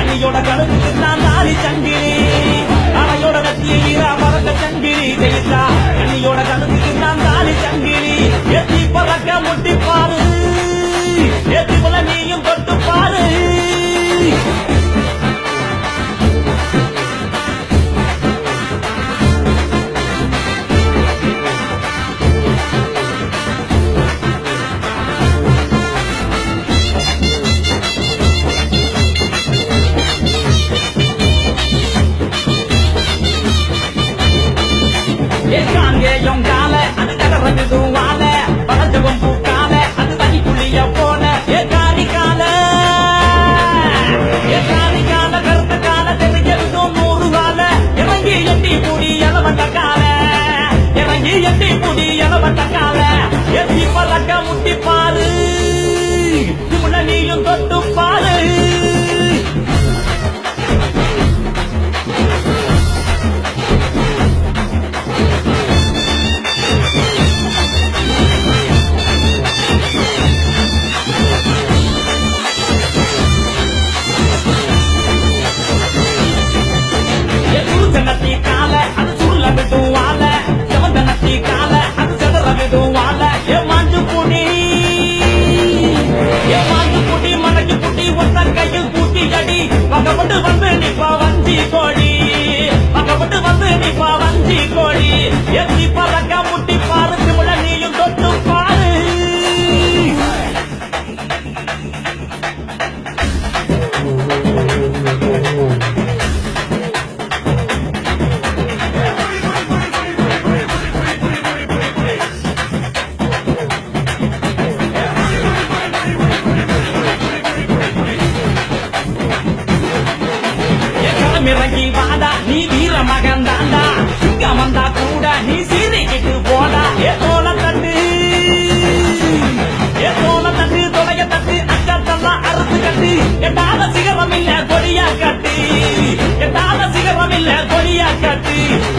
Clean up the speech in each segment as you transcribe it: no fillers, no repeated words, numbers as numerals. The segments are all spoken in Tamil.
அணையோட கழுத்துக்கு நான் தாலி சங்கிலி அணையோட நத்தியில மறக்க சங்கிலி ஜெயித்தா அண்ணியோட கழுத்துக்கு நான் தாலி சங்கிலி எத்தி பறக்க முட்டி பாரு எத்தி போல நீயும் தொட்டு பாரு முட்டி பாரு நீயும் தொட்டு பாரு கால அது சுருள விடுவால செவந்தனத்தி கால அது செதற விடுவால பக்கப்பட்டு வந்து நிப்பா வஞ்சி கோழி பக்கப்பட்டு வந்து நிப்பா வஞ்சி கோழி எத்தி பறக்க முட்டி பாரு திமுல நீயும் தொட்டு பாரு இறங்கி வாடா நீ வீர மகன் தாண்டா இங்க வந்தா கூட நீ சீரிக்கிட்டு போடா ஏ தோல தட்டு தொலைய தட்டு அக்கத்தெல்லாம் அறுத்து கட்டு எட்டாத சிகரம் இல்ல கொடியா கட்டு எட்டாத சிகரம் இல்ல கொடியா கட்டு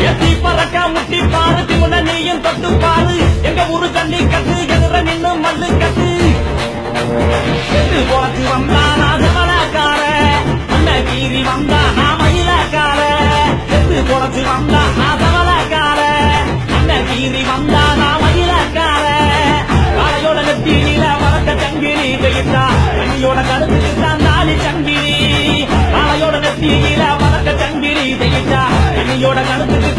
எத்தி பறக்க முட்டி பாரு திமுன நீயும் தொட்டு பாரு எங்க ஊரு ஜல்லி கட்டு எதிர நின்னு மல்லு கட்டு எட்டு போச்சு வந்தா நான் செவலக்கார அண்ணகிரி வந்தா நான் மயிலக்கார எட்டு போச்சு வந்தா நான் செவலக்கார அண்ணகிரி வந்தா நான் மயிலக்கார காலையோட நெத்தியில மறக்க சங்கிலி ஜெயித்தா அண்ணியோட கழுத்துக்கு தான் தாலி சங்கிலி காலையோட நெத்தியில மறக்க சங்கிலி ஜெயித்தா அண்ணியோட கழுத்துக்கு